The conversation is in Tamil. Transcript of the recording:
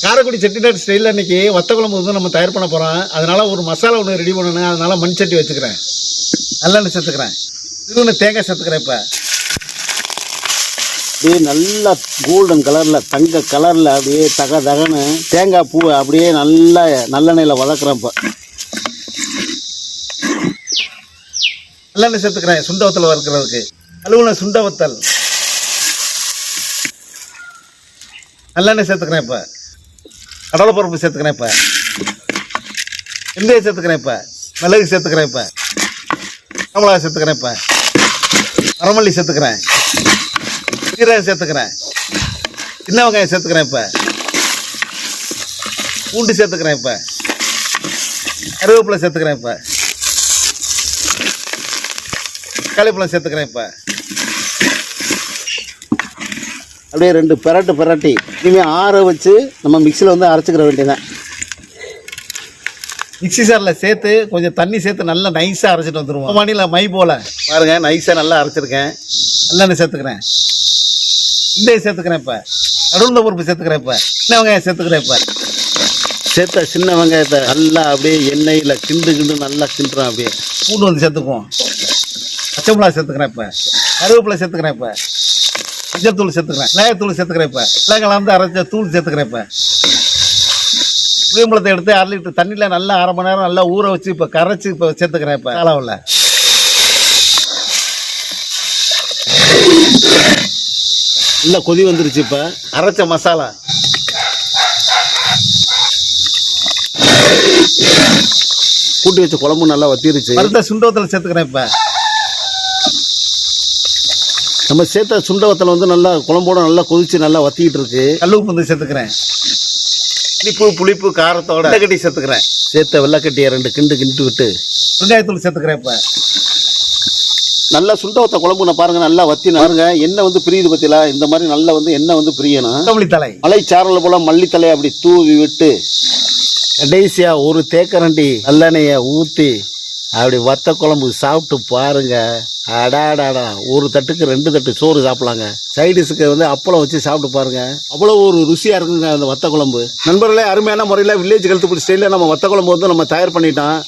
காரைக்குடி செட்டிநாடு ஸ்டைலில் இன்னைக்கு வத்த குழம்பு வந்து நம்ம தயார் பண்ண போகிறோம். அதனால ஒரு மசாலா ஒன்று ரெடி பண்ணணும். அதனால மண் சட்டி வச்சுக்கிறேன். நல்லெண்ணெய் சேர்த்துக்கிறேன். திருவண்ண தேங்காய் சேர்த்துக்கிறேன். இப்போ அப்படியே நல்லா கோல்டன் கலரில் தங்க கலரில் அப்படியே தகன்னு தேங்காய் பூவை அப்படியே நல்லா நல்லெண்ணெயில் வதக்குறேன். இப்போ நல்லெண்ணெய் சேர்த்துக்கிறேன். சுண்ட வத்தல் வறுக்கிறதுக்கு அலுவல சுண்ட வத்தல் நல்லெண்ணெய் சேர்த்துக்கிறேன். இப்போ கடலைப்பருப்பு சேர்த்துக்கிறேன். இப்போ வெந்தயம் சேர்த்துக்கிறேன். இப்போ மிளகு சேர்த்துக்கிறேன். இப்போ மிளகாய் சேர்த்துக்கிறேன். இப்போ வரமல்லி சேர்த்துக்கிறேன். சீரகம் சேர்த்துக்கிறேன். சின்ன வெங்காயம் சேர்த்துக்கிறேன். இப்போ பூண்டு சேர்த்துக்கிறேன். இப்போ கருவேப்பிலை சேர்த்துக்கிறேன். இப்போ தக்காளிப்பழம் சேர்த்துக்கிறேன். இப்போ அப்படியே 2 பிரட்டி இனிமேல் ஆற வச்சு நம்ம மிக்சியில் வந்து அரைச்சிக்கிற வேண்டியதான். மிக்சி சாரில் சேர்த்து கொஞ்சம் தண்ணி சேர்த்து நல்லா நைஸாக அரைச்சிட்டு வந்துடுவோம். மாநில மை போல் பாருங்கள், நைஸாக நல்லா அரைச்சிருக்கேன். நல்லெண்ணெய் சேர்த்துக்கிறேன். வெந்தயம் சேர்த்துக்கிறேன். இப்போ நடுவுல பருப்பு சேர்த்துக்கிறேன். இப்போ சின்ன வெங்காயம் சேர்த்துக்கிறேன். இப்போ சேர்த்த சின்ன வெங்காயத்தை நல்லா அப்படியே எண்ணெயில் கிண்டு நல்லா கிண்டுறோம். அப்படியே பூண்டு வந்து சேர்த்துக்குவோம். பச்சை மிளகா சேர்த்துக்கிறேன். இப்போ கருவேப்பிலை சேர்த்துக்கிறேன். இப்போ மஞ்சள் தூள் சேர்த்துக்கிறேன். மிளகாய்த்தூள் சேர்த்துக்கிறேன். இப்போ எல்லாம் கலந்து அரைச்ச தூள் சேர்த்துக்கிறேன். இப்போ புளியம்பழத்தை எடுத்து 1/2 லிட்டர் தண்ணியில் நல்லா 1/2 மணி நேரம் நல்லா ஊற வச்சு இப்போ கரைச்சி இப்போ சேர்த்துக்கிறேன். இப்போ அளவில் நல்லா கொதி வந்துருச்சு. இப்போ அரைச்ச மசாலா கூட்டி வச்ச குழம்பு நல்லா வத்திருச்சு. வறுத்த சுண்டவத்தில் சேர்த்துக்கிறேன். இப்போ நம்ம சேர்த்த சுண்டவத்தில் வந்து நல்லா குழம்போட நல்லா கொதிச்சு நல்லா வத்திக்கிட்டு இருக்கு. கல் உப்பு வந்து சேர்த்துக்கிறேன். இனிப்பு புளிப்பு காரத்தோட வெள்ளக்கட்டி சேர்த்துக்கிறேன். சேர்த்த வெள்ளைக்கட்டியை 2 கிண்டு விட்டு வெங்காயத்தூள் சேர்த்துக்கிறேன். இப்போ நல்லா சுண்டவத்த குழம்பு நான் பாருங்க நல்லா வத்தி பாருங்க. எண்ணெய் வந்து பிரியுது பத்தியில இந்த மாதிரி நல்லா வந்து எண்ணெய் வந்து பிரியணும். கொத்தமல்லி தழை மலைச்சாரல் போல மல்லித்தலையை அப்படி தூவி விட்டு கடைசியா ஒரு தேக்கரண்டி நல்லெண்ணெயை ஊற்றி அப்படி வத்த குழம்பு சாப்பிட்டு பாருங்க. அடாடாடா, ஒரு தட்டுக்கு 2 தட்டு சோறு சாப்பிடலாங்க. சைடிஸுக்கு வந்து அப்பளம் வச்சு சாப்பிட்டு பாருங்க. அவ்வளோ ஒரு ருசியாக இருக்குங்க அந்த வத்த குழம்பு. நண்பர்களே, அருமையான முறையில் வில்லேஜ் கழுத்துப்படி ஸ்டைலில் நம்ம வத்த குழம்பு வந்து நம்ம தயார் பண்ணிட்டோம்.